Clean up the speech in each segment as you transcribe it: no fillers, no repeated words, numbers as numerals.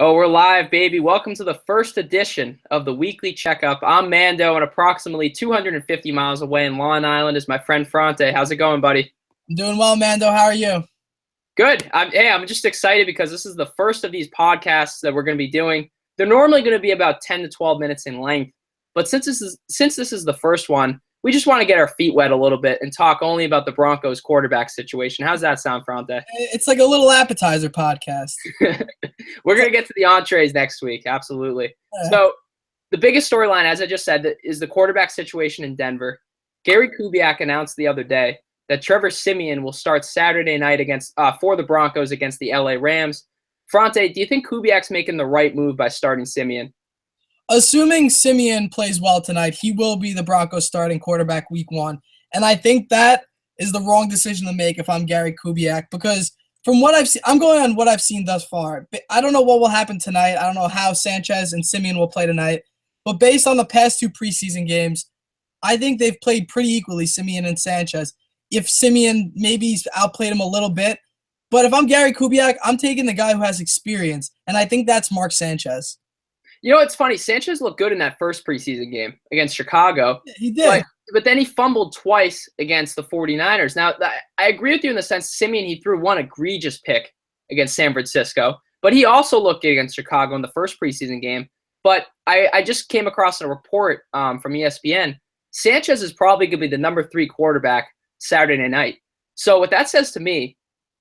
Oh, we're live, baby. Welcome to the first edition of the weekly checkup. I'm Mando, and approximately 250 miles away in Long Island is my friend Fronte. How's it going, buddy? I'm doing well, Mando. How are you? Good. I'm just excited because this is the first of these podcasts that we're going to be doing. They're normally going to be about 10 to 12 minutes in length, but since this is the first one, we just want to get our feet wet a little bit and talk only about the Broncos quarterback situation. How's that sound, Fronte? It's like a little appetizer podcast. We're going to get to the entrees next week. Absolutely. So the biggest storyline, as I just said, is the quarterback situation in Denver. Gary Kubiak announced the other day that Trevor Siemian will start Saturday night for the Broncos against the LA Rams. Fronte, do you think Kubiak's making the right move by starting Siemian? Assuming Siemian plays well tonight, he will be the Broncos starting quarterback week 1. And I think that is the wrong decision to make if I'm Gary Kubiak, because from what I've seen, I'm going on what I've seen thus far. I don't know what will happen tonight. I don't know how Sanchez and Siemian will play tonight. But based on the past 2 preseason games, I think they've played pretty equally, Siemian and Sanchez. If Siemian maybe outplayed him a little bit. But if I'm Gary Kubiak, I'm taking the guy who has experience, and I think that's Mark Sanchez. You know, it's funny. Sanchez looked good in that first preseason game against Chicago. Yeah, he did. But then he fumbled twice against the 49ers. Now, I agree with you in the sense Siemian, he threw one egregious pick against San Francisco, but he also looked good against Chicago in the first preseason game. But I just came across a report from ESPN. Sanchez is probably going to be the number 3 quarterback Saturday night. So what that says to me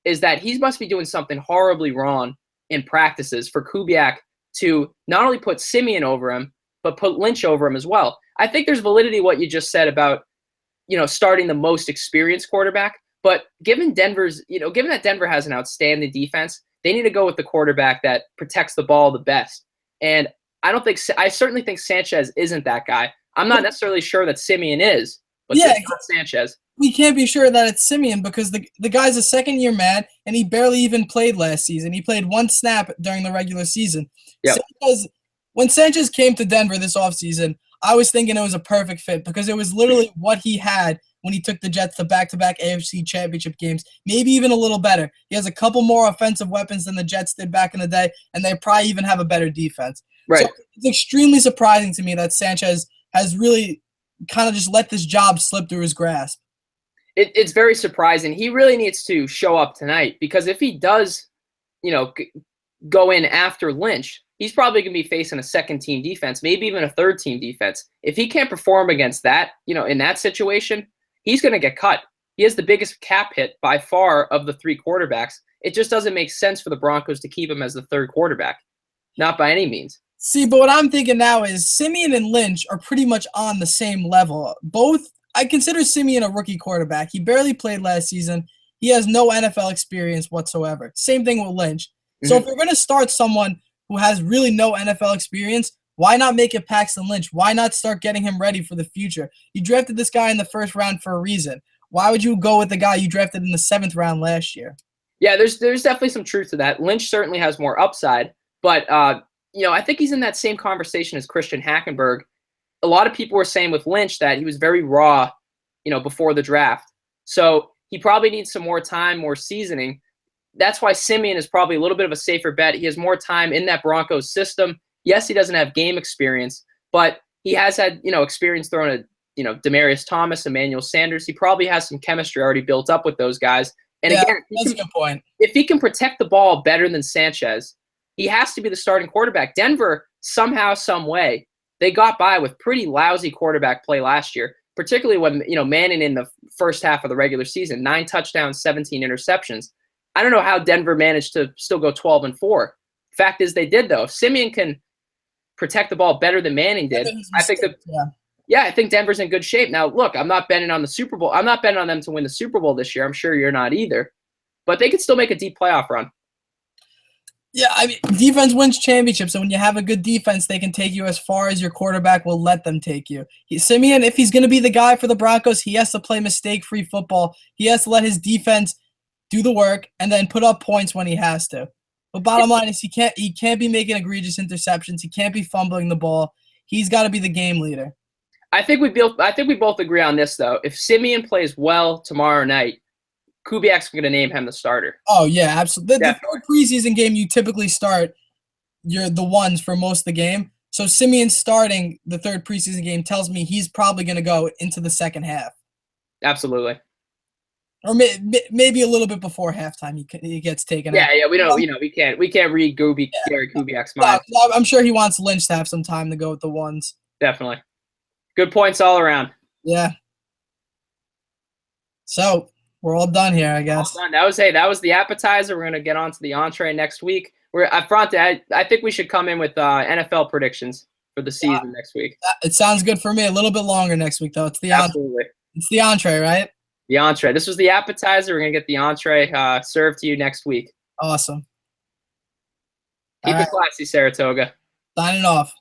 is that he must be doing something horribly wrong in practices for Kubiak to not only put Siemian over him, but put Lynch over him as well. I think there's validity what you just said about, starting the most experienced quarterback. But given that Denver has an outstanding defense, they need to go with the quarterback that protects the ball the best. And I certainly think Sanchez isn't that guy. I'm not necessarily sure that Siemian is, but it's not Sanchez. We can't be sure that it's Siemian because the guy's a second-year man, and he barely even played last season. He played 1 snap during the regular season. Yep. When Sanchez came to Denver this offseason, I was thinking it was a perfect fit because it was literally what he had when he took the Jets to back-to-back AFC championship games, maybe even a little better. He has a couple more offensive weapons than the Jets did back in the day, and they probably even have a better defense. Right. So it's extremely surprising to me that Sanchez has really kind of just let this job slip through his grasp. It's very surprising. He really needs to show up tonight because if he does, go in after Lynch, he's probably going to be facing a second-team defense, maybe even a third-team defense. If he can't perform against that, in that situation, he's going to get cut. He has the biggest cap hit by far of the 3 quarterbacks. It just doesn't make sense for the Broncos to keep him as the 3rd quarterback. Not by any means. See, but what I'm thinking now is Siemian and Lynch are pretty much on the same level. I consider Siemian a rookie quarterback. He barely played last season. He has no NFL experience whatsoever. Same thing with Lynch. Mm-hmm. So if you're going to start someone who has really no NFL experience, why not make it Paxton Lynch? Why not start getting him ready for the future? You drafted this guy in the 1st round for a reason. Why would you go with the guy you drafted in the 7th round last year? Yeah, there's definitely some truth to that. Lynch certainly has more upside, but I think he's in that same conversation as Christian Hackenberg. A lot of people were saying with Lynch that he was very raw, before the draft. So he probably needs some more time, more seasoning. That's why Siemian is probably a little bit of a safer bet. He has more time in that Broncos system. Yes, he doesn't have game experience, but he has had, experience throwing at, Demaryius Thomas, Emmanuel Sanders. He probably has some chemistry already built up with those guys. And yeah, again, that's a good point. If he can protect the ball better than Sanchez, he has to be the starting quarterback. Denver, somehow, some way, they got by with pretty lousy quarterback play last year, particularly when, Manning in the first half of the regular season, 9 touchdowns, 17 interceptions. I don't know how Denver managed to still go 12-4. Fact is they did, though. If Siemian can protect the ball better than Manning did, I think I think Denver's in good shape. Now, look, I'm not betting on the Super Bowl. I'm not betting on them to win the Super Bowl this year. I'm sure you're not either. But they could still make a deep playoff run. Yeah, I mean, defense wins championships, and when you have a good defense, they can take you as far as your quarterback will let them take you. Siemian, if he's going to be the guy for the Broncos, he has to play mistake-free football. He has to let his defense do the work and then put up points when he has to. But bottom line is he can't be making egregious interceptions. He can't be fumbling the ball. He's got to be the game leader. I think we both agree on this, though. If Siemian plays well tomorrow night, Kubiak's going to name him the starter. Oh, yeah, absolutely. The 3rd preseason game you typically start, you're the ones for most of the game. So Simeon starting the third preseason game tells me he's probably going to go into the second half. Absolutely. Or maybe a little bit before halftime he gets taken out. Yeah, we don't. We can't read Gary Kubiak's mind. No, I'm sure he wants Lynch to have some time to go with the ones. Definitely. Good points all around. Yeah. So we're all done here, I guess. All done. That was the appetizer. We're gonna get on to the entree next week. We're at Fronte. I think we should come in with NFL predictions for the season next week. It sounds good for me. A little bit longer next week, though. It's the entree, right? The entree. This was the appetizer. We're gonna get the entree served to you next week. Awesome. Keep it classy, Saratoga. Signing off.